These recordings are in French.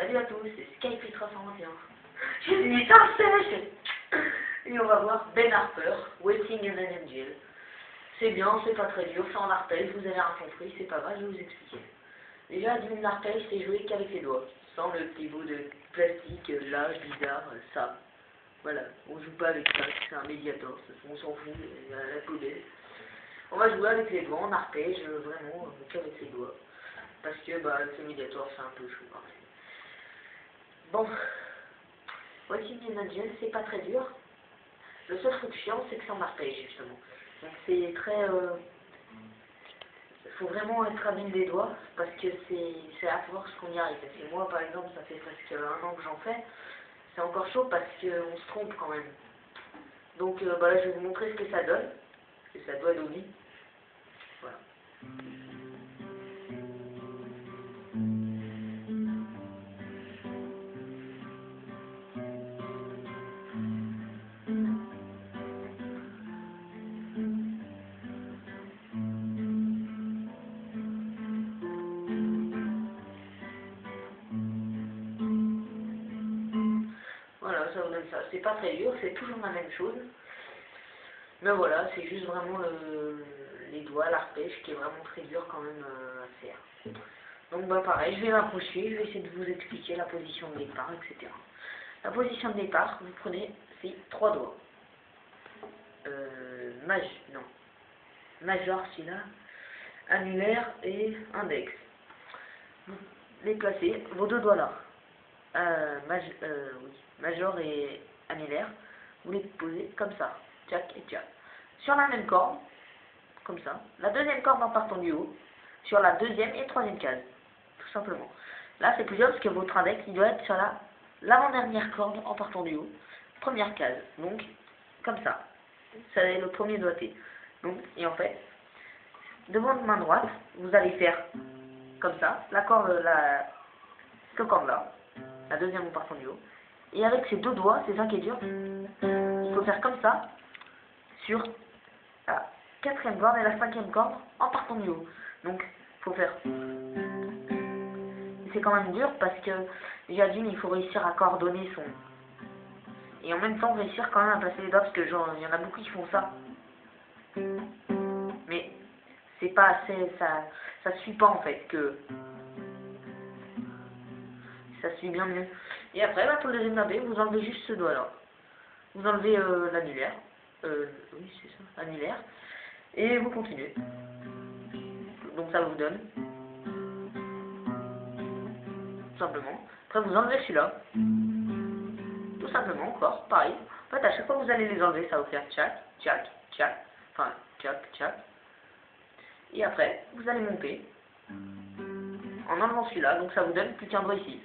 Salut à tous, c'est Skype321. J'ai une éteinte sèche. Et on va voir Ben Harper, Waiting in an Angel. C'est bien, c'est pas très dur, c'est en arpège, vous avez rien compris, c'est pas grave, je vais vous expliquer. Déjà, d'une arpège, c'est jouer qu'avec les doigts, sans le petit bout de plastique, l'âge bizarre, ça. Voilà, on joue pas avec ça, c'est un médiator, on s'en fout, la poubelle. On va jouer avec les doigts en arpège, vraiment, qu'avec les doigts. Parce que, avec le médiator, c'est un peu chaud quand même. Bon, Waiting in an Angel, c'est pas très dur. Le seul truc chiant, c'est que c'est en arpège, justement. Donc c'est très... faut vraiment être habile des doigts, parce que c'est à force qu'on y arrive. Parce que moi, par exemple, ça fait presque 1 an que j'en fais. C'est encore chaud parce qu'on se trompe quand même. Donc là, je vais vous montrer ce que ça donne. Parce que ça doit donner. Voilà. Voilà, ça vous donne ça. C'est pas très dur, c'est toujours la même chose. Mais voilà, c'est juste vraiment les doigts, l'arpège qui est vraiment très dur quand même à faire. Donc pareil, je vais m'approcher, je vais essayer de vous expliquer la position de départ, etc. La position de départ, vous prenez ces 3 doigts. Non. Majeur celui-là, annulaire et index. Vous les placez, vos 2 doigts là. Major et annulaire, vous les posez comme ça, tchac et tchac. Sur la même corde, comme ça, la deuxième corde en partant du haut, sur la deuxième et troisième case, tout simplement. Là c'est plus dur parce que votre index il doit être sur l'avant-dernière corde en partant du haut, première case, donc comme ça, c'est le premier doigté. Donc, et en fait, de votre main droite, vous allez faire comme ça, cette corde là, la deuxième en partant du haut. Et avec ces 2 doigts, c'est ça qui est dur, il faut faire comme ça, sur la 4e corde et la 5e corde en partant du haut. Donc, il faut faire. C'est quand même dur parce que, déjà d'une, il faut réussir à coordonner son. Et en même temps, réussir quand même à placer les doigts, parce que genre, il y en a beaucoup qui font ça. Mais, c'est pas assez, ça suit pas en fait, que. Ça suit bien mieux. Et après, pour le deuxième nappé, vous enlevez juste ce doigt là. Vous enlevez l'annulaire. Oui, c'est ça, annulaire. Et vous continuez. Donc ça vous donne. Tout simplement. Après, vous enlevez celui-là. Tout simplement, encore, pareil. En fait, à chaque fois que vous allez les enlever, ça va vous faire tchac, tchac, tchac. Enfin, tchac, tchac. Et après, vous allez monter. En enlevant celui-là, donc ça vous donne plus qu'un doigt ici.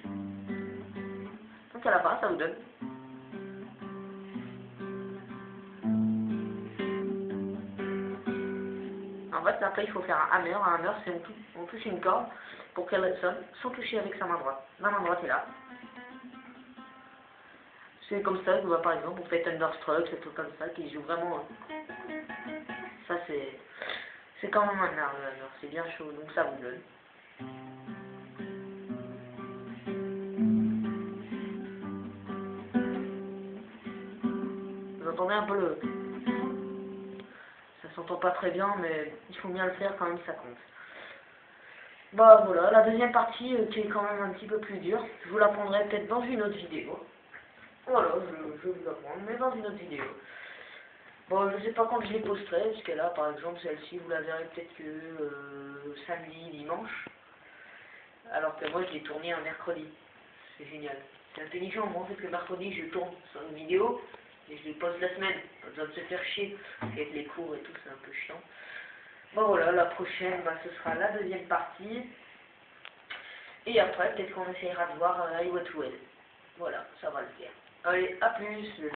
Donc à la fin, ça vous donne. En fait, après, il faut faire un hammer. Un hammer, c'est on touche une corde pour qu'elle sonne sans toucher avec sa main droite. La main droite est là. C'est comme ça que, par exemple, vous faites Thunderstruck, c'est tout comme ça, qui joue vraiment. Ça, c'est quand même un art, le hammer. C'est bien chaud, donc ça vous donne. Vous entendez un peu le... Ça s'entend pas très bien, mais il faut bien le faire quand même, ça compte. Voilà, la deuxième partie qui est quand même un petit peu plus dure, je vous l'apprendrai peut-être dans une autre vidéo. Voilà, je vais vous l'apprendre, mais dans une autre vidéo. Bon, je sais pas quand je les posterai, parce que là, par exemple, celle-ci, vous la verrez peut-être que samedi, dimanche. Alors que moi, je l'ai tournée un mercredi. C'est génial. C'est intelligent, moi, en fait, le mercredi, je tourne sur une vidéo, et je les poste la semaine. Pas besoin de se faire chier, avec les cours et tout, c'est un peu chiant. Bon voilà, la prochaine, ce sera la deuxième partie. Et après, peut-être qu'on essayera de voir Highway to Hell. Voilà, ça va le faire. Allez, à plus.